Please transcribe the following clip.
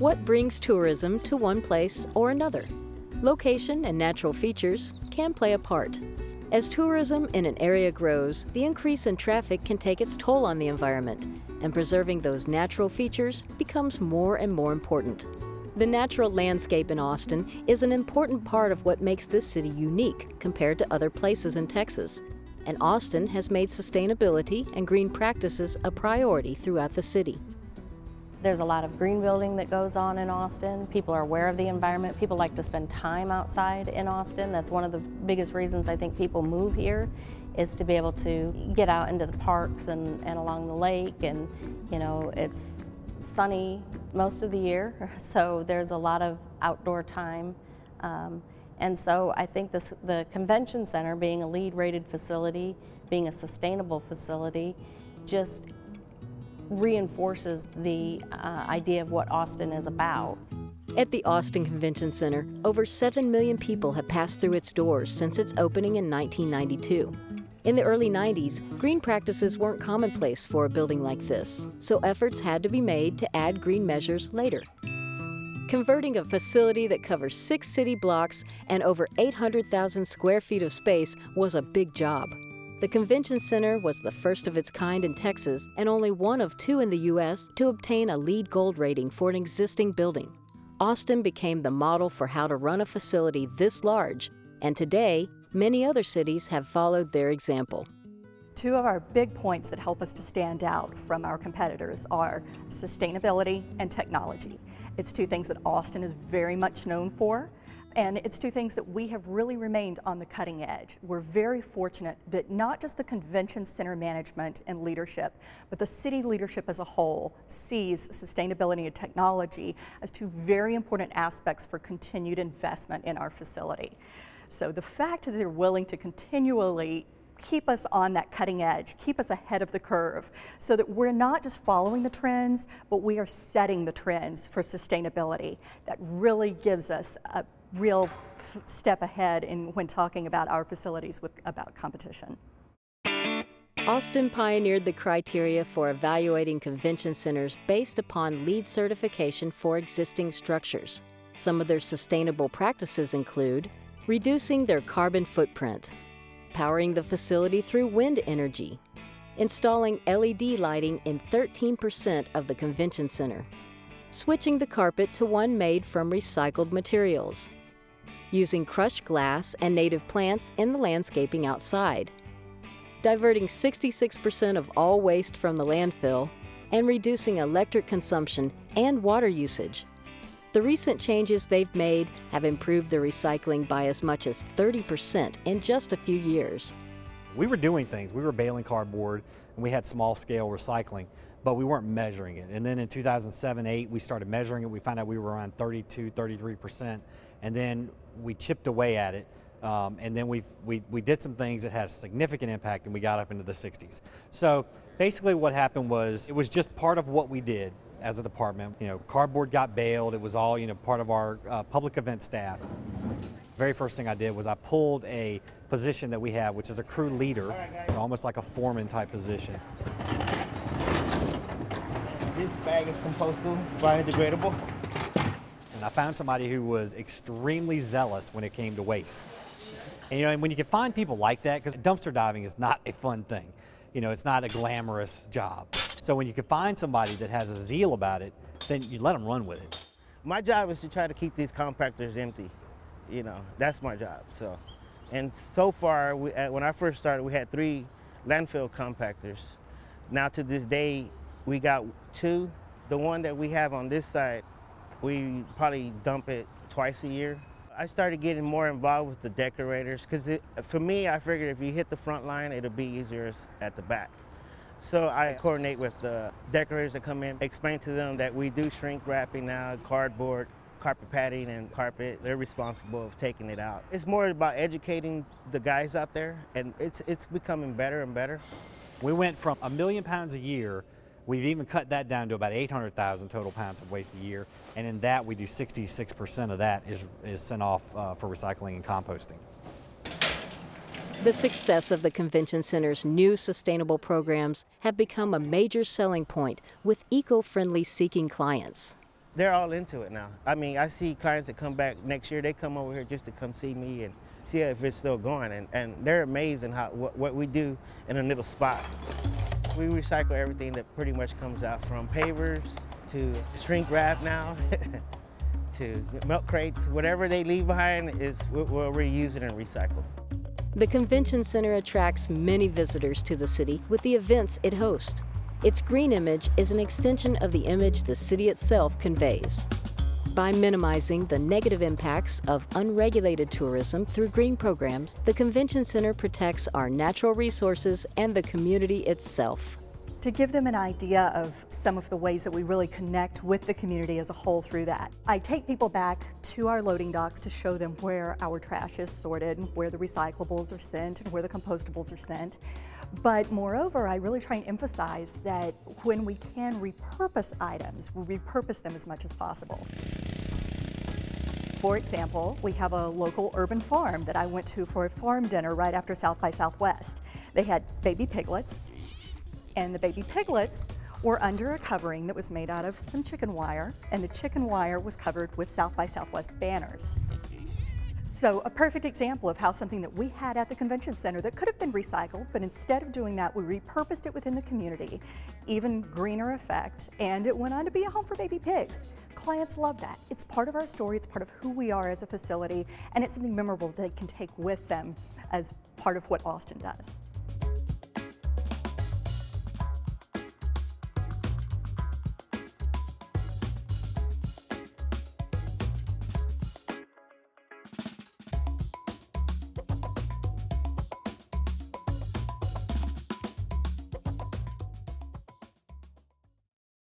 What brings tourism to one place or another? Location and natural features can play a part. As tourism in an area grows, the increase in traffic can take its toll on the environment, and preserving those natural features becomes more and more important. The natural landscape in Austin is an important part of what makes this city unique compared to other places in Texas, and Austin has made sustainability and green practices a priority throughout the city. There's a lot of green building that goes on in Austin. People are aware of the environment. People like to spend time outside in Austin. That's one of the biggest reasons I think people move here, is to be able to get out into the parks and along the lake. And you know, it's sunny most of the year, so there's a lot of outdoor time. And so I think the convention center, being a LEED rated facility, being a sustainable facility, just reinforces the idea of what Austin is about. At the Austin Convention Center, over 7 million people have passed through its doors since its opening in 1992. In the early 90s, green practices weren't commonplace for a building like this, so efforts had to be made to add green measures later. Converting a facility that covers 6 city blocks and over 800,000 square feet of space was a big job. The Convention Center was the first of its kind in Texas and only one of 2 in the U.S. to obtain a LEED Gold rating for an existing building. Austin became the model for how to run a facility this large, and today, many other cities have followed their example. 2 of our big points that help us to stand out from our competitors are sustainability and technology. It's 2 things that Austin is very much known for, and it's 2 things that we have really remained on the cutting edge. We're very fortunate that not just the convention center management and leadership, but the city leadership as a whole sees sustainability and technology as 2 very important aspects for continued investment in our facility. So the fact that they're willing to continually keep us on that cutting edge, keep us ahead of the curve, so that we're not just following the trends, but we are setting the trends for sustainability. That really gives us a real step ahead when talking about our facilities about competition. Austin pioneered the criteria for evaluating convention centers based upon LEED certification for existing structures. Some of their sustainable practices include reducing their carbon footprint, powering the facility through wind energy, installing LED lighting in 13% of the convention center, switching the carpet to one made from recycled materials, using crushed glass and native plants in the landscaping outside, diverting 66% of all waste from the landfill, and reducing electric consumption and water usage. The recent changes they've made have improved their recycling by as much as 30% in just a few years. We were doing things. We were baling cardboard and we had small scale recycling, but we weren't measuring it. And then in 2007-8, we started measuring it. We found out we were around 32, 33%. And then we chipped away at it. And then we did some things that had a significant impact, and we got up into the 60s. So basically what happened was, it was just part of what we did as a department. You know, cardboard got baled. It was all, you know, part of our public event staff. Very first thing I did was I pulled a position that we have, which is a crew leader, almost like a foreman type position. This bag is compostable, biodegradable. And I found somebody who was extremely zealous when it came to waste. And you know, and when you can find people like that, because dumpster diving is not a fun thing. You know, it's not a glamorous job. So when you can find somebody that has a zeal about it, then you let them run with it. My job is to try to keep these compactors empty. You know, that's my job. So, and so far, when I first started, we had 3 landfill compactors. Now to this day, we got 2. The one that we have on this side, we probably dump it twice a year. I started getting more involved with the decorators because for me, I figured if you hit the front line, it'll be easier at the back. So I coordinate with the decorators that come in, explain to them that we do shrink wrapping now, cardboard, carpet padding and carpet. They're responsible of taking it out. It's more about educating the guys out there, and it's becoming better and better. We went from 1 million pounds a year. We've even cut that down to about 800,000 total pounds of waste a year, and in that we do 66% of that is sent off for recycling and composting. The success of the Convention Center's new sustainable programs have become a major selling point with eco-friendly seeking clients. they're all into it now. I mean, I see clients that come back next year, they come over here just to come see me and see if it's still going, and they're amazed in what we do in a little spot. We recycle everything that pretty much comes out, from pavers to shrink wrap now, to milk crates. Whatever they leave behind we'll reuse it and recycle. The convention center attracts many visitors to the city with the events it hosts. Its green image is an extension of the image the city itself conveys. By minimizing the negative impacts of unregulated tourism through green programs, the convention center protects our natural resources and the community itself. To give them an idea of some of the ways that we really connect with the community as a whole through that, I take people back to our loading docks to show them where our trash is sorted, where the recyclables are sent, and where the compostables are sent. But moreover, I really try and emphasize that when we can repurpose items, we repurpose them as much as possible. For example, we have a local urban farm that I went to for a farm dinner right after South by Southwest. They had baby piglets, and the baby piglets were under a covering that was made out of some chicken wire, and the chicken wire was covered with South by Southwest banners. So a perfect example of how something that we had at the convention center that could have been recycled, but instead of doing that, we repurposed it within the community, even greener effect, and it went on to be a home for baby pigs. Clients love that. It's part of our story, it's part of who we are as a facility, and it's something memorable they can take with them as part of what Austin does.